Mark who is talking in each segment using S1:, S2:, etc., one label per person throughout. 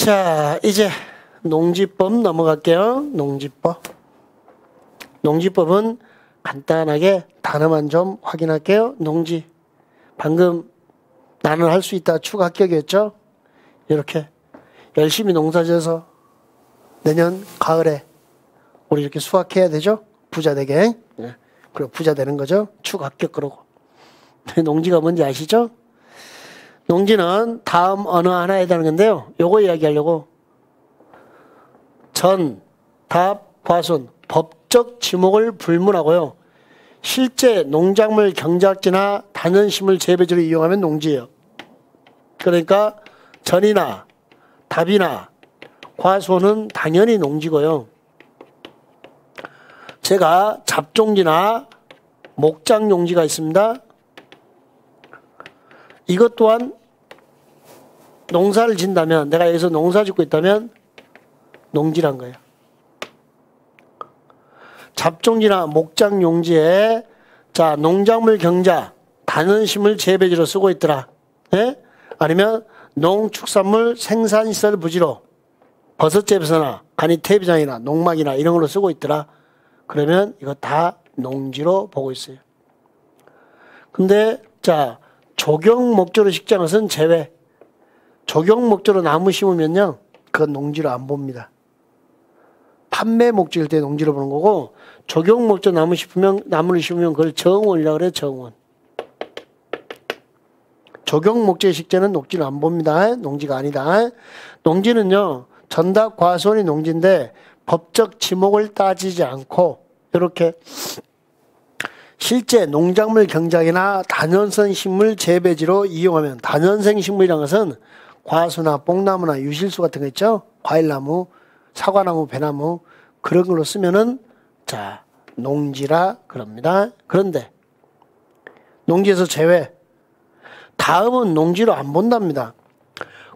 S1: 자, 이제 농지법 넘어갈게요. 농지법. 농지법은 간단하게 단어만 좀 확인할게요. 농지. 방금 나는 할 수 있다 축 합격이었죠? 이렇게 열심히 농사져서 내년 가을에 우리 이렇게 수확해야 되죠? 부자 되게. 그리고 부자 되는 거죠? 축 합격 그러고. 농지가 뭔지 아시죠? 농지는 다음 언어 하나에 해당하는 건데요. 요거 이야기하려고 전, 답, 과손, 법적 지목을 불문하고요. 실제 농작물 경작지나 단연식물 재배지로 이용하면 농지예요. 그러니까 전이나 답이나 과손은 당연히 농지고요. 제가 잡종지나 목장용지가 있습니다. 이것 또한 농사를 짓는다면, 내가 여기서 농사 짓고 있다면 농지란 거예요. 잡종지나 목장용지에 자 농작물 경자, 단연식물 재배지로 쓰고 있더라. 예? 아니면 농축산물 생산시설 부지로 버섯재배소나 간이태비장이나 농막이나 이런 걸로 쓰고 있더라. 그러면 이거 다 농지로 보고 있어요. 근데 자 조경 목조로 식자는 것은 제외. 조경 목조로 나무 심으면요 그건 농지로 안 봅니다. 판매 목적일 때 농지로 보는 거고, 조경 목조 나무를 심으면 그걸 정원이라고 그래요. 정원. 조경 목조의 식재는 농지를 안 봅니다. 농지가 아니다. 농지는요 전답 과손이 농지인데 법적 지목을 따지지 않고 이렇게 실제 농작물 경작이나 단연성 식물 재배지로 이용하면, 단연생 식물이라는 것은 과수나 뽕나무나 유실수 같은 거 있죠? 과일나무, 사과나무, 배나무 그런 걸로 쓰면은 자 농지라 그럽니다. 그런데 농지에서 제외. 다음은 농지로 안 본답니다.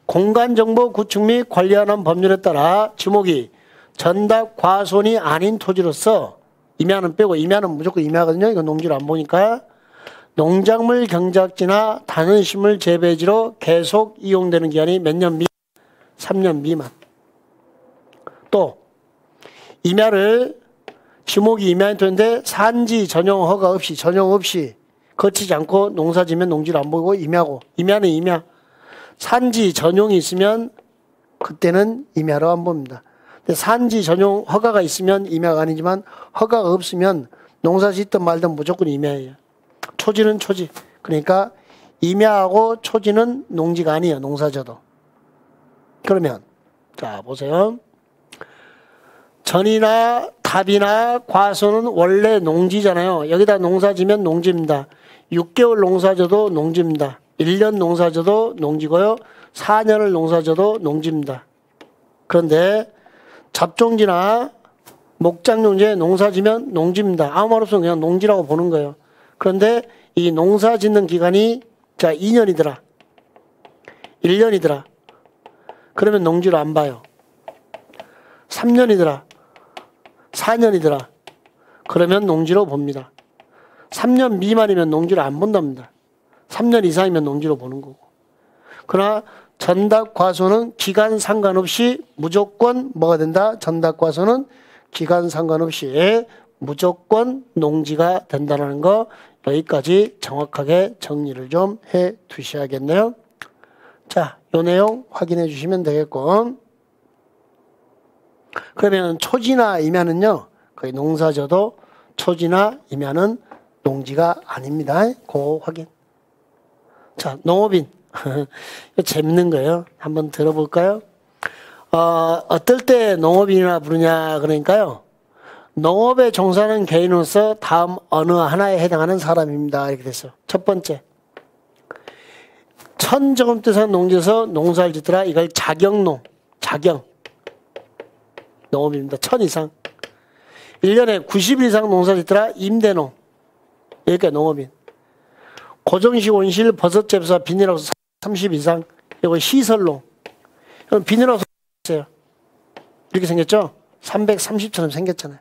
S1: 공간정보 구축 및 관리하는 법률에 따라 지목이 전답 과손이 아닌 토지로서, 임야는 빼고, 임야는 무조건 임야거든요. 이거 농지로 안 보니까. 농작물 경작지나 단연식물 재배지로 계속 이용되는 기간이 몇 년 미만? 3년 미만. 또 임야를 지목이 임야인 토지인데 산지 전용 허가 없이, 전용 없이 거치지 않고 농사지면 농지로 안 보이고 임야고, 임야는 임야. 산지 전용이 있으면 그때는 임야로 안 봅니다. 근데 산지 전용 허가가 있으면 임야가 아니지만 허가가 없으면 농사 짓든 말든 무조건 임야예요. 초지는 초지. 그러니까 임야하고 초지는 농지가 아니에요. 농사져도. 그러면 자 보세요. 전이나 답이나 과소는 원래 농지잖아요. 여기다 농사지면 농지입니다. 6개월 농사져도 농지입니다. 1년 농사져도 농지고요. 4년을 농사져도 농지입니다. 그런데 잡종지나 목장용지에 농사지면 농지입니다. 아무 말 없으면 그냥 농지라고 보는 거예요. 그런데 이 농사 짓는 기간이 자 2년이더라. 1년이더라. 그러면 농지로 안 봐요. 3년이더라. 4년이더라. 그러면 농지로 봅니다. 3년 미만이면 농지로 안 본답니다. 3년 이상이면 농지로 보는 거고. 그러나 전답 과소는 기간 상관없이 무조건 뭐가 된다? 전답 과소는 기간 상관없이 무조건 농지가 된다는 거, 여기까지 정확하게 정리를 좀 해 두셔야겠네요. 자, 요 내용 확인해 주시면 되겠고. 그러면 초지나 임야는요, 거의 농사져도 초지나 임야는 농지가 아닙니다. 그거 확인. 자, 농업인. 이거 재밌는 거예요. 한번 들어볼까요? 어떨 때 농업인이라 부르냐 그러니까요. 농업에 종사하는 개인으로서 다음 어느 하나에 해당하는 사람입니다. 이렇게 됐어요. 첫 번째. 1000제곱미터 농지에서 농사를 짓더라. 이걸 자경농. 자경. 농업입니다. 1000 이상. 1년에 90일 이상 농사 짓더라. 임대농. 여기까지 농업인. 고정식 온실 버섯재배사 비닐하우스 30 이상. 이거 시설농. 이건 비닐하우스 있어요. 이렇게 생겼죠? 330처럼 생겼잖아요.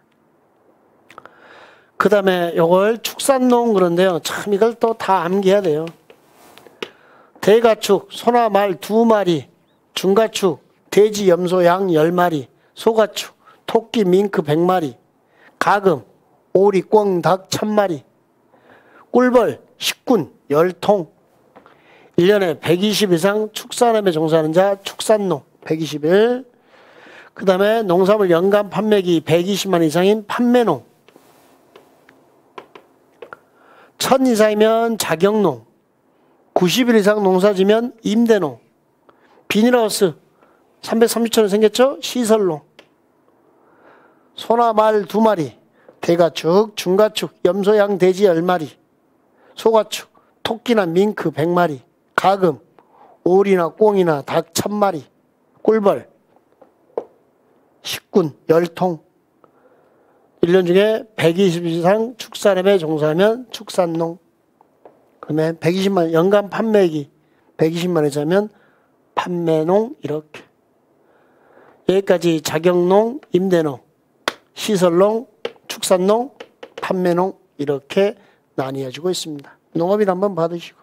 S1: 그 다음에 요걸 축산농 그런데요. 참 이걸 또 다 암기해야 돼요. 대가축, 소나 말 2마리, 중가축, 돼지, 염소, 양 10마리, 소가축, 토끼, 밍크 100마리, 가금, 오리, 꿩, 닭 1000마리, 꿀벌, 식군 10통, 1년에 120 이상 축산업에 종사하는 자, 축산농 121. 그 다음에 농산물 연간 판매기 120만 이상인 판매농. 1000 이상이면 자격농. 90일 이상 농사지면 임대농. 비닐하우스 330천 원 생겼죠? 시설농. 소나 말 2마리, 대가축, 중가축, 염소, 양, 돼지 10마리, 소가축, 토끼나 밍크 100마리, 가금, 오리나 꿩이나 닭 1000마리, 꿀벌, 식군 10통. 1년 중에 120 이상 축산업에 종사하면 축산농. 그다음에 120만 연간 판매기 120만 원이자면 판매농. 이렇게 여기까지 자격농, 임대농, 시설농, 축산농, 판매농 이렇게 나뉘어지고 있습니다. 농업인 한번 받으시고.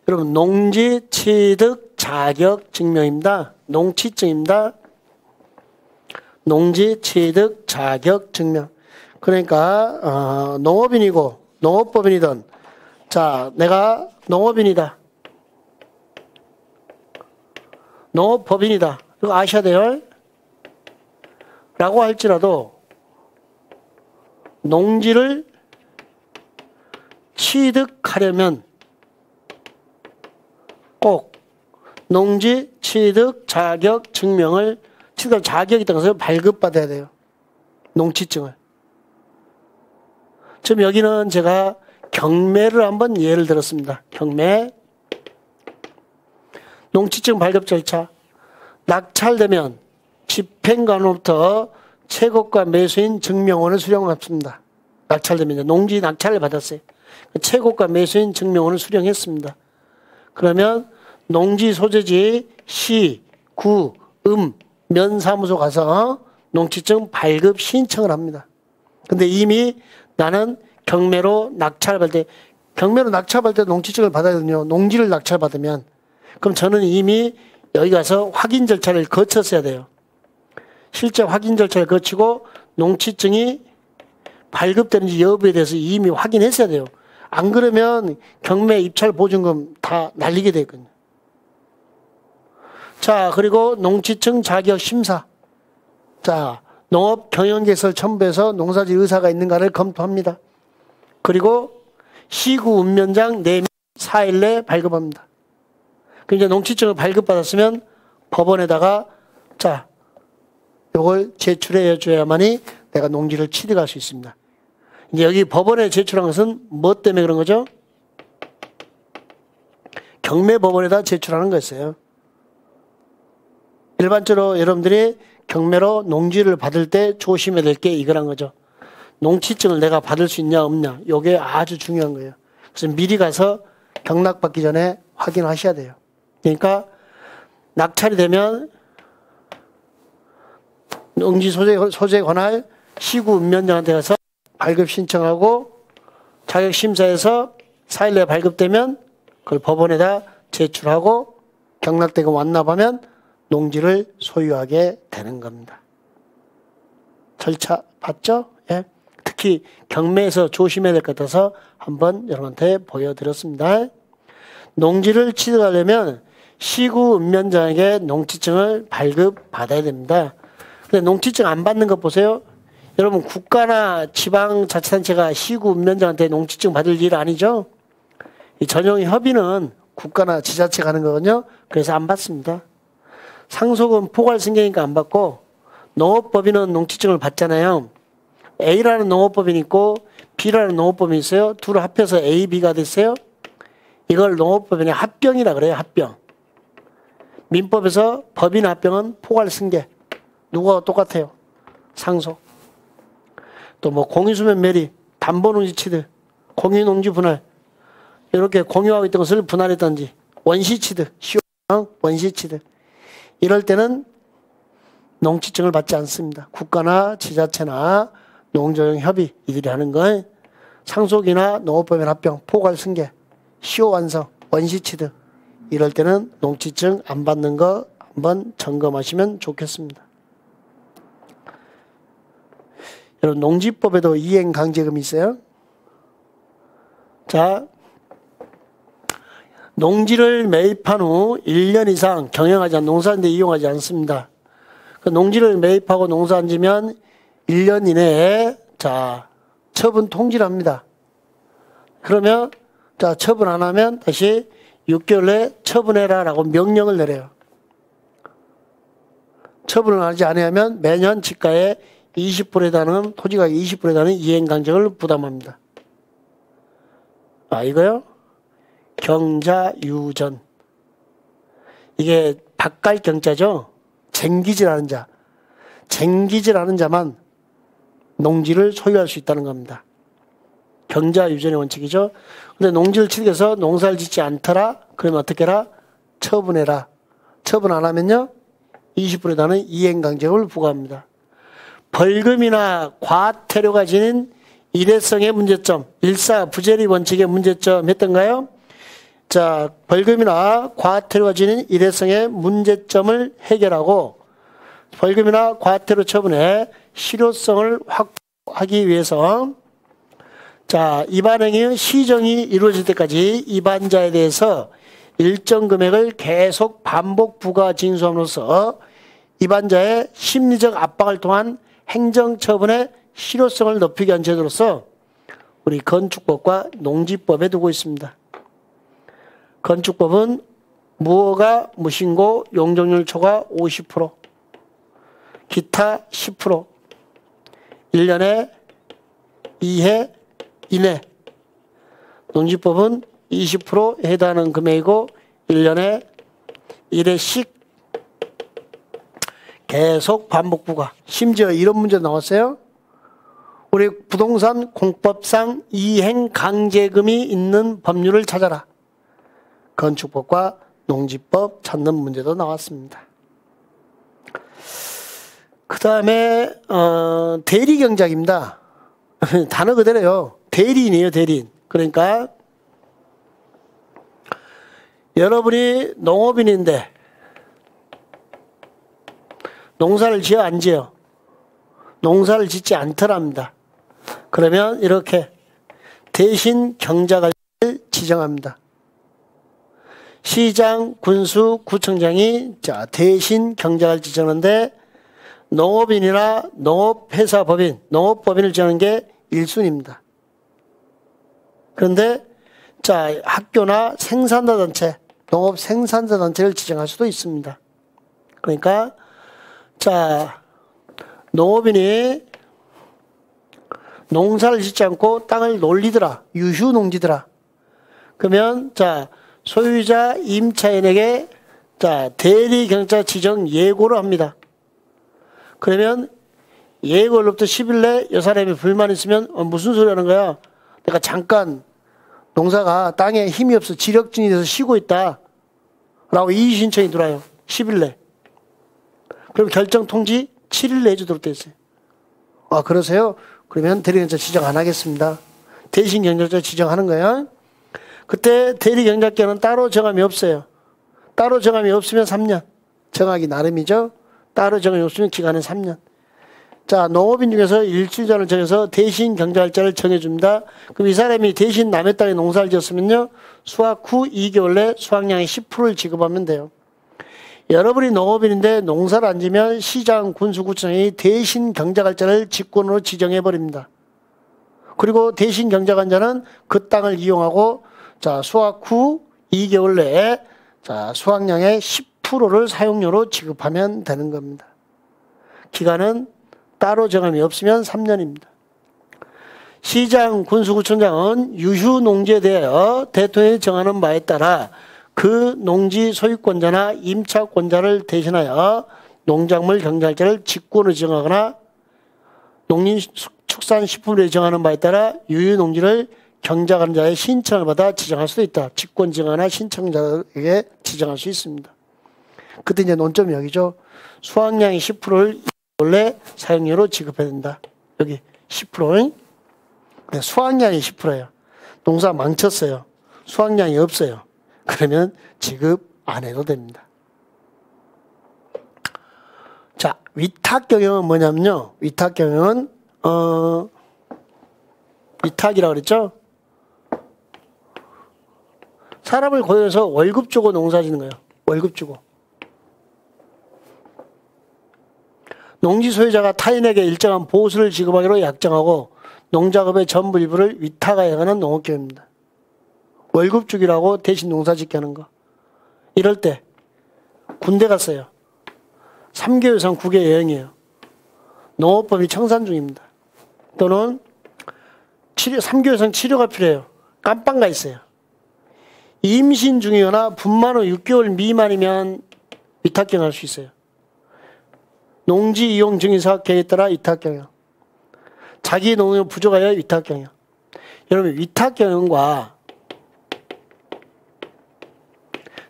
S1: 여러분 농지 취득 자격 증명입니다. 농취증입니다. 농지 취득 자격 증명. 그러니까 농업인이고 농업법인이든 자 내가 농업인이다. 농업법인이다. 이거 아셔야 돼요. 라고 할지라도 농지를 취득하려면 꼭 농지 취득 자격 증명을 취득 자격이 있다고 해서 발급받아야 돼요. 농취증을. 지금 여기는 제가 경매를 한번 예를 들었습니다. 경매. 농취증 발급 절차. 낙찰되면 집행관으로부터 채권가 매수인 증명원을 수령합니다. 낙찰되면 농지 낙찰을 받았어요. 채권가 매수인 증명원을 수령했습니다. 그러면 농지 소재지 시, 구, 면사무소 가서 농취증 발급 신청을 합니다. 근데 이미 나는 경매로 낙찰받을 때, 경매로 낙찰받을 때 농취증을 받아야 되거든요. 농지를 낙찰받으면. 그럼 저는 이미 여기 가서 확인 절차를 거쳤어야 돼요. 실제 확인 절차를 거치고 농취증이 발급되는지 여부에 대해서 이미 확인했어야 돼요. 안 그러면 경매 입찰 보증금 다 날리게 되거든요. 자, 그리고 농취증 자격 심사. 자, 농업 경영개설 첨부해서 농사질 의사가 있는가를 검토합니다. 그리고 시구 읍면장 내면 4일 내에 발급합니다. 그럼 이제 농취증을 발급받았으면 법원에다가 자, 요걸 제출해 줘야만이 내가 농지를 취득할 수 있습니다. 이제 여기 법원에 제출한 것은 뭐 때문에 그런 거죠? 경매법원에다 제출하는 거였어요. 일반적으로 여러분들이 경매로 농지를 받을 때 조심해야 될 게 이거란 거죠. 농취증을 내가 받을 수 있냐 없냐. 이게 아주 중요한 거예요. 그래서 미리 가서 경락받기 전에 확인하셔야 돼요. 그러니까 낙찰이 되면 농지 소재 관할 시구 읍면장한테 가서 발급 신청하고 자격심사에서 4일 내에 발급되면 그걸 법원에다 제출하고 경락대금 완납하면 농지를 소유하게 되는 겁니다. 절차 봤죠? 예. 특히 경매에서 조심해야 될 것 같아서 한번 여러분한테 보여드렸습니다. 농지를 취득하려면 시구 읍면장에게 농취증을 발급받아야 됩니다. 근데 농취증 안 받는 거 보세요. 여러분 국가나 지방자치단체가 시구 읍면장한테 농취증 받을 일 아니죠? 이 전용 협의는 국가나 지자체가 하는 거거든요. 그래서 안 받습니다. 상속은 포괄승계니까 안 받고 농업법인은 농취증을 받잖아요. A라는 농업법인이 있고 B라는 농업법인이 있어요. 둘을 합해서 A, B가 됐어요. 이걸 농업법인의 합병이라 그래요. 합병. 민법에서 법인 합병은 포괄승계. 누구와 똑같아요? 상속. 또 뭐 공유수면 매립, 담보농지 취득, 공유농지 분할 이렇게 공유하고 있던 것을 분할했던지 원시취득, 원시취득 이럴 때는 농취증을 받지 않습니다. 국가나 지자체나 농조용협의 이들이 하는 건 상속이나 농업법인 합병, 포괄승계, 시효 완성, 원시취득 이럴 때는 농지증 안 받는 거 한번 점검하시면 좋겠습니다. 여러분, 농지법에도 이행강제금이 있어요. 자, 농지를 매입한 후 1년 이상 경영하지 않은 농사인데 이용하지 않습니다. 그 농지를 매입하고 농사 안 지면 1년 이내에 자, 처분 통지를 합니다. 그러면 자, 처분 안 하면 다시 6개월 내에 처분해라 라고 명령을 내려요. 처분을 하지 않으면 매년 지가의 20%에 해당하는 토지가격 20%에 해당하는 이행강제금을 부담합니다. 아, 이거요? 경자유전. 이게 박갈경자죠? 쟁기질하는 자. 쟁기질하는 자만 농지를 소유할 수 있다는 겁니다. 경자유전의 원칙이죠. 근데 농지를 취득해서 농사를 짓지 않더라? 그러면 어떻게 해라? 처분해라. 처분 안 하면요? 20%에 해당하는 이행강제금을 부과합니다. 벌금이나 과태료가 지닌 일회성의 문제점, 일사부재리 원칙의 문제점 했던가요? 자, 벌금이나 과태료가 지닌 일회성의 문제점을 해결하고 벌금이나 과태료 처분의 실효성을 확보하기 위해서 자, 위반행위의 시정이 이루어질 때까지 위반자에 대해서 일정 금액을 계속 반복 부과 징수함으로써 위반자의 심리적 압박을 통한 행정처분의 실효성을 높이기 위한 제도로서 우리 건축법과 농지법에 두고 있습니다. 건축법은 무허가 무신고 용적률 초과 50%, 기타 10%, 1년에 2해 이내. 농지법은 20%에 해당하는 금액이고 1년에 1회씩 계속 반복 부과. 심지어 이런 문제 나왔어요. 우리 부동산 공법상 이행강제금이 있는 법률을 찾아라. 건축법과 농지법 찾는 문제도 나왔습니다. 그 다음에 대리경작입니다. 단어 그대로요. 대리인이에요. 대리인. 그러니까 여러분이 농업인인데 농사를 지어 안 지어? 농사를 짓지 않더랍니다. 그러면 이렇게 대신 경작을 지정합니다. 시장, 군수, 구청장이 자 대신 경작을 지정하는데 농업인이나 농업회사법인, 농업법인을 지정하는 게 1순위입니다. 그런데 자 학교나 생산자 단체, 농업 생산자 단체를 지정할 수도 있습니다. 그러니까 자 농업인이 농사를 짓지 않고 땅을 놀리더라, 유휴농지더라. 그러면 자 소유자 임차인에게 자 대리경작 지정 예고를 합니다. 그러면 예고로부터 10일 내에 이 사람이 불만 있으면 무슨 소리 하는 거야? 내가 잠깐 농사가 땅에 힘이 없어 지력증이 돼서 쉬고 있다 라고 이의 신청이 들어와요. 10일 내. 그럼 결정 통지 7일 내에 주도록 되어 있어요. 아 그러세요? 그러면 대리경작 지정 안 하겠습니다. 대신 경작자 지정하는 거야. 그때 대리경작권은 따로 정함이 없어요. 따로 정함이 없으면 3년. 정하기 나름이죠. 따로 정함이 없으면 기간은 3년. 자, 농업인 중에서 일주일전을 정해서 대신 경작자를 정해줍니다. 그럼 이 사람이 대신 남의 땅에 농사를 지었으면요. 수확 후 2개월 내 수확량의 10%를 지급하면 돼요. 여러분이 농업인인데 농사를 안 지면 시장, 군수, 구청이 대신 경작자를 직권으로 지정해버립니다. 그리고 대신 경작자는 그 땅을 이용하고 자, 수확 후 2개월 내에 자, 수확량의 10%를 사용료로 지급하면 되는 겁니다. 기간은 따로 정함이 없으면 3년입니다. 시장, 군수구청장은 유휴농지에 대하여 대통령이 정하는 바에 따라 그 농지 소유권자나 임차권자를 대신하여 농작물 경작자를 직권으로 지정하거나 농림축산식품부에 정하는 바에 따라 유휴농지를 경작하는 자의 신청을 받아 지정할 수도 있다. 직권 지정하나 신청자에게 지정할 수 있습니다. 그때 이제 논점이 여기죠. 수확량의 10%를 원래 사용료로 지급해야 된다. 여기 10%. 네, 수확량이 10%예요. 농사 망쳤어요. 수확량이 없어요. 그러면 지급 안 해도 됩니다. 자, 위탁경영은 뭐냐면요. 위탁경영은 위탁이라고 그랬죠? 사람을 고용해서 월급 주고 농사 짓는 거예요. 월급 주고. 농지 소유자가 타인에게 일정한 보수를 지급하기로 약정하고 농작업의 전부 일부를 위탁하여 가는 농업경영입니다. 월급 주기라고 대신 농사 짓게 하는 거. 이럴 때 군대 갔어요. 3개월 이상 국외 여행이에요. 농업법이 청산 중입니다. 또는 3개월 이상 치료가 필요해요. 깜빵 가 있어요. 임신 중이거나 분만 후 6개월 미만이면 위탁경영 할 수 있어요. 농지 이용 증인서 계획에 따라 위탁경영. 자기 농업 부족하여 위탁경영. 여러분 위탁경영과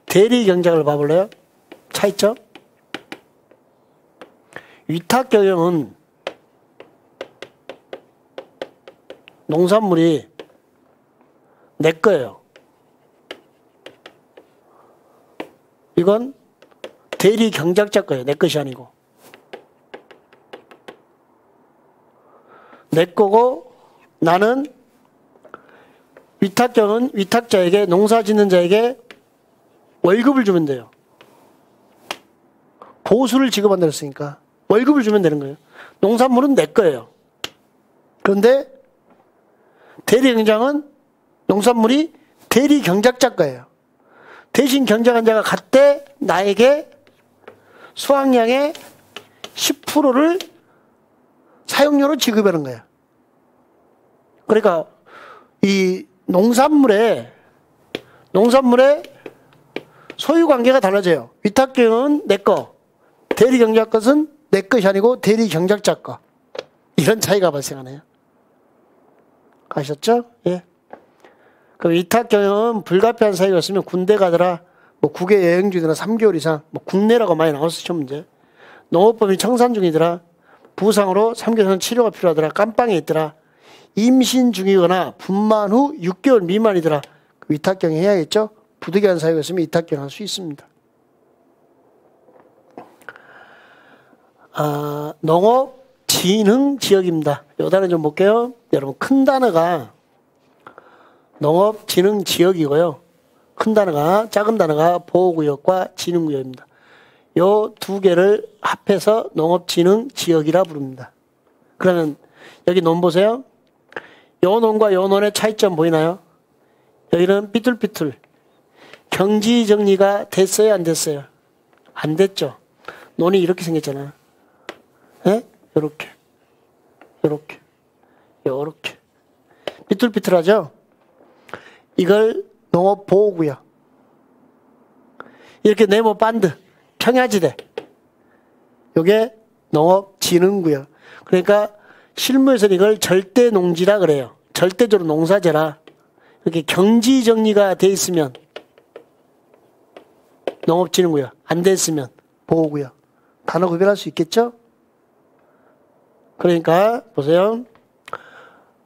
S1: 대리경작을 봐볼래요? 차이점? 위탁경영은 농산물이 내 거예요. 이건 대리경작자 거예요. 내 것이 아니고. 내 거고 나는 위탁경은 위탁자에게 농사 짓는 자에게 월급을 주면 돼요. 보수를 지급한다 했으니까 월급을 주면 되는 거예요. 농산물은 내 거예요. 그런데 대리경작은 농산물이 대리경작자 거예요. 대신 경작한 자가 갔대 나에게 수확량의 10%를 사용료로 지급하는 거야. 그러니까 이 농산물의 소유관계가 달라져요. 위탁경영은 내 거, 대리경작 것은 내 것이 아니고 대리경작자 거. 이런 차이가 발생하네요. 아셨죠? 예. 그 위탁경영은 불가피한 사유가 있으면 군대 가더라, 뭐 국외 여행 중이더라, 3개월 이상, 뭐 국내라고 많이 나왔어, 시험 문제. 농업법이 청산 중이더라, 부상으로 3개월 이상 치료가 필요하더라, 깜빵에 있더라, 임신 중이거나 분만 후 6개월 미만이더라. 위탁경영 해야겠죠? 부득이한 사유가 있으면 위탁경영 할 수 있습니다. 농업진흥지역입니다. 이 단어 좀 볼게요. 여러분 큰 단어가 농업진흥지역이고요. 큰 단어가, 작은 단어가 보호구역과 진흥구역입니다. 요 두 개를 합해서 농업진흥지역이라 부릅니다. 그러면 여기 논 보세요. 요 논과 요 논의 차이점 보이나요? 여기는 삐뚤삐뚤. 경지정리가 됐어요, 안 됐어요? 안 됐죠. 논이 이렇게 생겼잖아. 예? 요렇게. 요렇게. 요렇게. 삐뚤삐뚤하죠? 이걸 농업보호구역. 이렇게 네모 반드. 평야지대. 요게 농업진흥구역. 그러니까 실무에서는 이걸 절대농지라 그래요. 절대적으로 농사제라. 이렇게 경지정리가 돼 있으면 농업진흥구역, 안 돼 있으면 보호구역. 단어 구별할 수 있겠죠? 그러니까 보세요.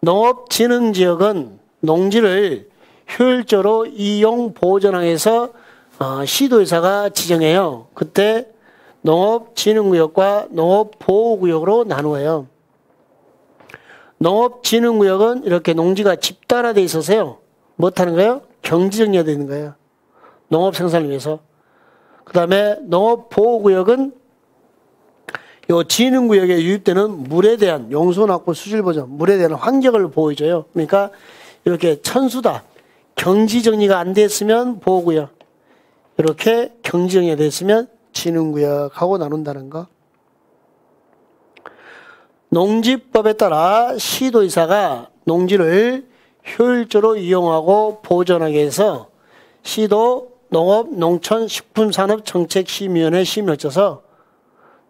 S1: 농업진흥지역은 농지를 효율적으로 이용 보존하여서 시도의사가 지정해요. 그때 농업진흥구역과 농업보호구역으로 나누어요. 농업진흥구역은 이렇게 농지가 집단화되어 있어서요. 못하는 거예요? 경지정리가 되는 거예요. 농업생산을 위해서. 그 다음에 농업보호구역은 요 진흥구역에 유입되는 물에 대한 용수낙후 수질보전, 물에 대한 환경을 보호해줘요. 그러니까 이렇게 천수다. 경지정리가 안 됐으면 보호구역. 이렇게 경지정리가 됐으면 진흥구역하고 나눈다는 거. 농지법에 따라 시도의사가 농지를 효율적으로 이용하고 보존하기 위해서 시도 농업농촌식품산업정책심의위원회 심의를 거쳐서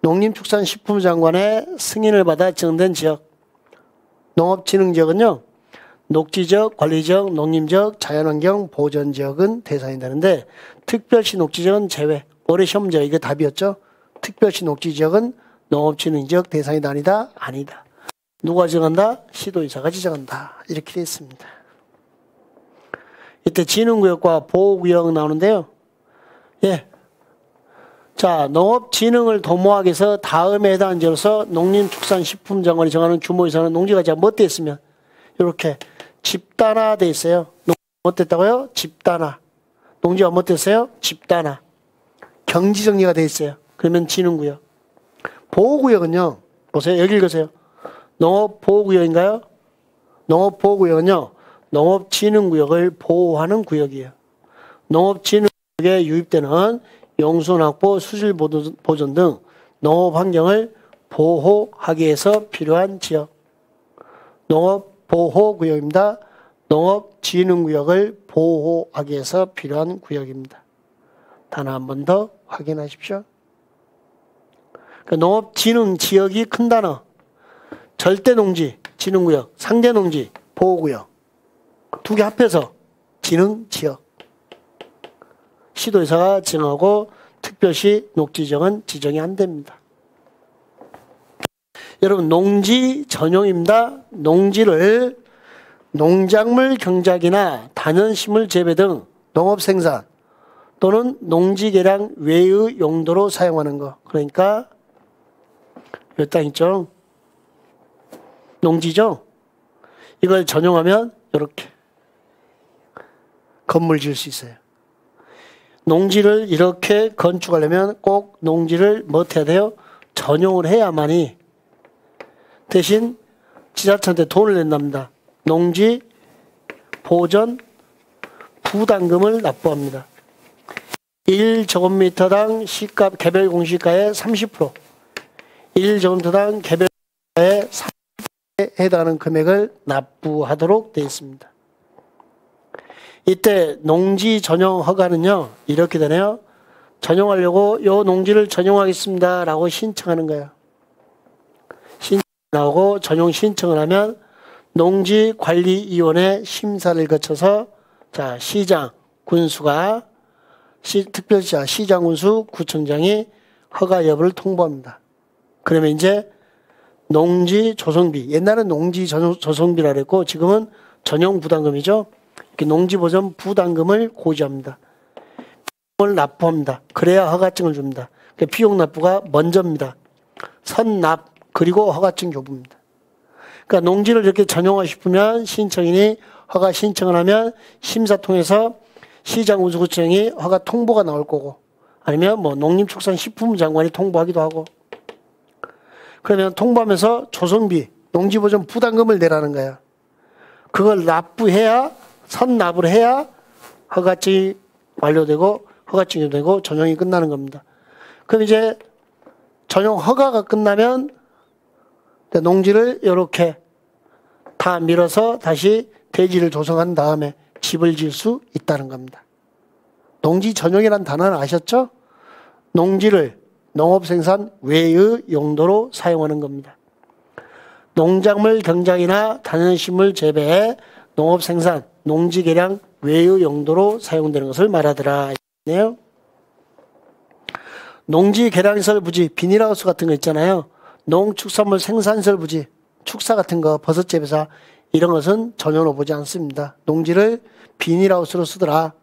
S1: 농림축산식품장관의 승인을 받아 지정된 지역. 농업진흥지역은요, 녹지적, 관리적, 농림적, 자연환경, 보전지역은 대상이 되는데 특별시 녹지지역은 제외. 올해 시험 문제 이게 답이었죠. 특별시 녹지지역은 농업진흥지역 대상이다 아니다? 아니다. 누가 지정한다? 시도의사가 지정한다. 이렇게 되어 있습니다. 이때 진흥구역과 보호구역 나오는데요. 예. 자, 농업진흥을 도모하기 위해서 다음에 해당하는 지로서 농림축산식품장관이 정하는 규모 이상은 농지가 못돼 있으면 이렇게 집단화돼 있어요. 못됐다고요? 집단화. 농지가 못됐어요? 집단화. 경지정리가 돼 있어요. 그러면 진흥구역. 보호구역은요. 보세요. 여기 읽으세요. 농업보호구역인가요? 농업보호구역은요. 농업진흥구역을 보호하는 구역이에요. 농업진흥구역에 유입되는 용순 확보, 수질 보존 등 농업환경을 보호하기 위해서 필요한 지역. 농업보호구역입니다. 농업진흥구역을 보호하기 위해서 필요한 구역입니다. 단 한 번 더 확인하십시오. 그러니까 농업진흥 지역이 큰 단어. 절대농지, 진흥구역, 상대농지, 보호구역. 두 개 합해서 진흥지역. 시도의사가 지정하고 특별시 녹지정은 지정이 안 됩니다. 여러분 농지 전용입니다. 농지를 농작물 경작이나 단연식물 재배 등 농업생산 또는 농지 개량 외의 용도로 사용하는 거. 그러니까 이 땅 있죠. 농지죠. 이걸 전용하면 이렇게 건물 지을 수 있어요. 농지를 이렇게 건축하려면 꼭 농지를 뭐 해야 돼요? 전용을 해야만이 대신 지자체한테 돈을 낸답니다. 농지 보전 부담금을 납부합니다. 1제곱미터당 시가 개별 공시가의 30%, 1제곱미터당 개별 공시가의 30%에 해당하는 금액을 납부하도록 되어 있습니다. 이때 농지 전용 허가는요. 이렇게 되네요. 전용하려고 요 농지를 전용하겠습니다 라고 신청하는 거예요. 신청하고 전용 신청을 하면 농지관리위원회 심사를 거쳐서 자 시장, 군수가 특별시장, 시장, 군수, 구청장이 허가 여부를 통보합니다. 그러면 이제 농지 조성비, 옛날엔 농지 조성비라 그랬고 지금은 전용 부담금이죠. 농지보전 부담금을 고지합니다. 비용을 납부합니다. 그래야 허가증을 줍니다. 그러니까 비용 납부가 먼저입니다. 선납 그리고 허가증 교부입니다. 그러니까 농지를 이렇게 전용하고 싶으면 신청인이 허가 신청을 하면 심사 통해서 시장 운수구청이 허가 통보가 나올 거고 아니면 뭐 농림축산식품 장관이 통보하기도 하고 그러면 통보하면서 조성비, 농지보전 부담금을 내라는 거야. 그걸 납부해야 선납을 해야 허가증이 완료되고 허가증이 되고 전용이 끝나는 겁니다. 그럼 이제 전용 허가가 끝나면 농지를 이렇게 다 밀어서 다시 대지를 조성한 다음에 집을 지을 수 있다는 겁니다. 농지 전용이라는 단어는 아셨죠? 농지를 농업생산 외의 용도로 사용하는 겁니다. 농작물 경작이나 단연식물 재배, 농업생산, 농지 개량 외의 용도로 사용되는 것을 말하더라. 농지 개량시설 부지, 비닐하우스 같은 거 있잖아요. 농축산물 생산시설 부지, 축사 같은 거, 버섯 재배사 이런 것은 전용으로 보지 않습니다. 농지를 비닐하우스로 쓰더라.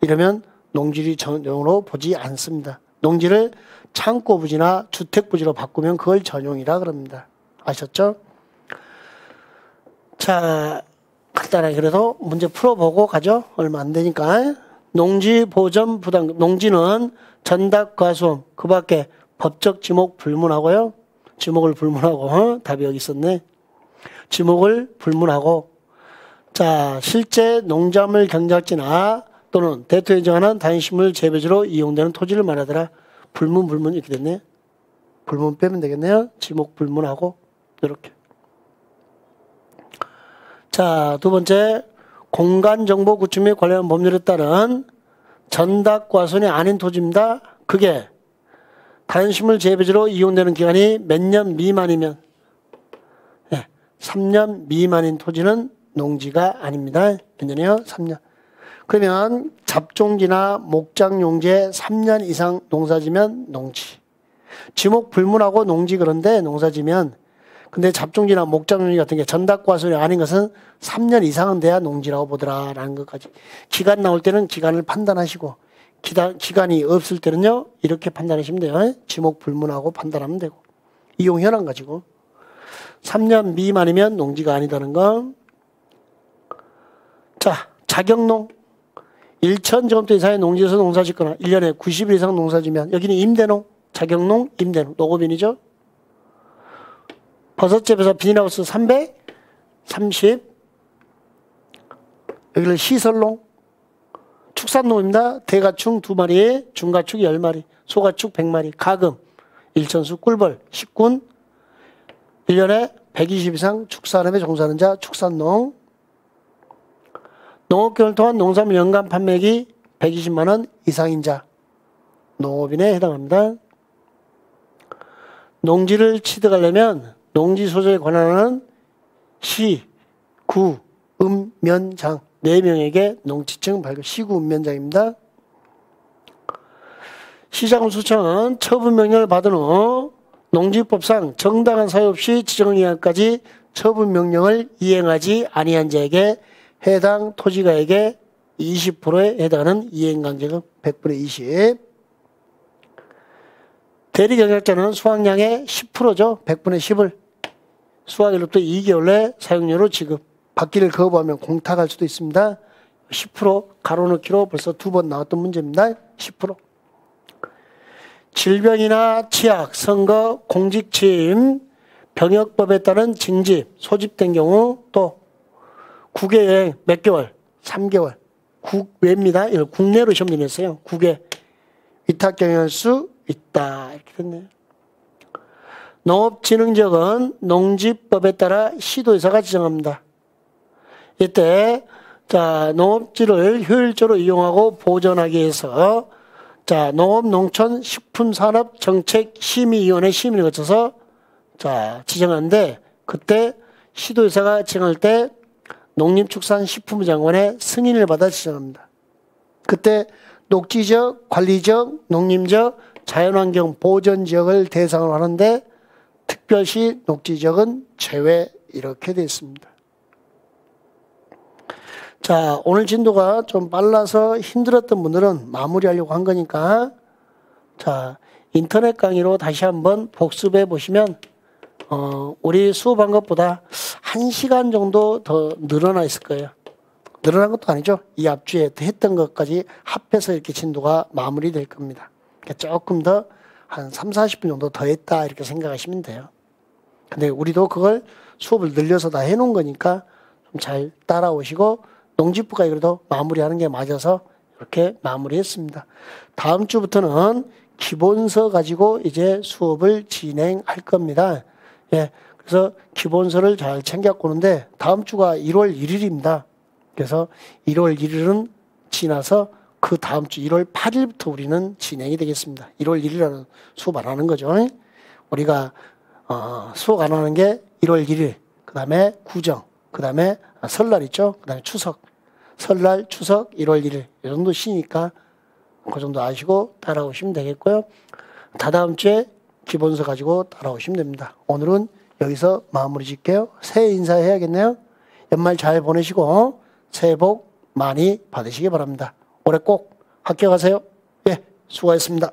S1: 이러면 농지를 전용으로 보지 않습니다. 농지를 창고 부지나 주택 부지로 바꾸면 그걸 전용이라 그럽니다. 아셨죠? 자, 간단하게 그래도 문제 풀어보고 가죠. 얼마 안 되니까. 농지 보전 부담금. 농지는 전답 과수원. 그 밖에 법적 지목 불문하고요. 지목을 불문하고 답이 여기 있었네. 지목을 불문하고 자 실제 농작물 경작지나 또는 대토에 정하는 단식물 재배지로 이용되는 토지를 말하더라. 불문 이렇게 됐네. 불문 빼면 되겠네요. 지목 불문하고 이렇게. 자, 두 번째 공간정보 구축 및 관련 법률에 따른 전답과선이 아닌 토지입니다. 그게 단식물 재배지로 이용되는 기간이 몇 년 미만이면 3년 미만인 토지는 농지가 아닙니다. 몇 년이요? 3년. 그러면 잡종지나 목장용지에 3년 이상 농사지면 농지. 지목 불문하고 농지 그런데 농사지면 근데 잡종지나 목잡종지 같은 게 전닭과수이 아닌 것은 3년 이상은 돼야 농지라고 보더라라는 것까지. 기간 나올 때는 기간을 판단하시고 기간이 없을 때는요 이렇게 판단하시면 돼요. 지목 불문하고 판단하면 되고. 이용 현황 가지고 3년 미만이면 농지가 아니다는 거. 자, 자격농 1,000제곱미터 이상의 농지에서 농사 짓거나 1년에 90일 이상 농사 지면 여기는 임대농, 자격농, 임대농, 노고빈이죠. 버섯집에서 비닐하우스 330, 여기를 시설농, 축산농입니다. 대가축 2마리, 중가축 10마리, 소가축 100마리, 가금, 일천수, 꿀벌, 식군, 1년에 120 이상 축산업에 종사하는 자, 축산농. 농업개월 동안 농산물 연간 판매액이 120만원 이상인 자, 농업인에 해당합니다. 농지를 취득하려면 농지 소재에 관한하는 시, 구, 읍면장 4명에게 농지증 발급, 시구 읍면장입니다. 시장수청은 처분명령을 받은 후 농지법상 정당한 사유 없이 지정기간까지 처분명령을 이행하지 아니한 자에게 해당 토지가액의 20%에 해당하는 이행강제금 100분의 20. 대리경약자는 수확량의 10%죠. 100분의 10을 수확일로부터 2개월 내 사용료로 지급. 받기를 거부하면 공탁할 수도 있습니다. 10% 가로넣기로 벌써 2번 나왔던 문제입니다. 10%. 질병이나 치약, 선거, 공직취임, 병역법에 따른 징집, 소집된 경우 또 국외여행 몇 개월? 3개월. 국외입니다. 이걸 국내로 시험 내렸어요. 국외. 위탁 경영할 수 있다. 이렇게 됐네요. 농업진흥지역은 농지법에 따라 시도의사가 지정합니다. 이때 자 농업지를 효율적으로 이용하고 보존하기 위해서 자 농업농촌식품산업정책심의위원회 심의를 거쳐서 자 지정하는데 그때 시도의사가 지정할 때 농림축산식품부 장관의 승인을 받아 지정합니다. 그때 녹지지역, 관리지역, 농림지역, 자연환경 보존지역을 대상으로 하는데 특별시 녹지지역은 제외 이렇게 되어 있습니다. 자, 오늘 진도가 좀 빨라서 힘들었던 분들은 마무리하려고 한 거니까 자 인터넷 강의로 다시 한번 복습해 보시면 우리 수업한 것보다 1시간 정도 더 늘어나 있을 거예요. 늘어난 것도 아니죠. 이 앞주에 했던 것까지 합해서 이렇게 진도가 마무리될 겁니다. 그러니까 조금 더 한 30-40분 정도 더 했다 이렇게 생각하시면 돼요. 근데 우리도 그걸 수업을 늘려서 다 해놓은 거니까 좀 잘 따라오시고 농지부가 그래도 마무리하는 게 맞아서 이렇게 마무리했습니다. 다음 주부터는 기본서 가지고 이제 수업을 진행할 겁니다. 예, 그래서 기본서를 잘 챙겨갖고 오는데 다음 주가 1월 1일입니다. 그래서 1월 1일은 지나서 그 다음 주 1월 8일부터 우리는 진행이 되겠습니다. 1월 1일은 수업 안 하는 거죠. 우리가 수업 안 하는 게 1월 1일, 그 다음에 구정, 그 다음에 설날 있죠. 그 다음에 추석, 설날, 추석, 1월 1일 이 정도 쉬니까 그 정도 아시고 따라오시면 되겠고요. 다다음 주에 기본서 가지고 따라오시면 됩니다. 오늘은 여기서 마무리 짓게요. 새해 인사해야겠네요. 연말 잘 보내시고 새해 복 많이 받으시기 바랍니다. 올해 꼭 합격하세요. 예, 수고하셨습니다.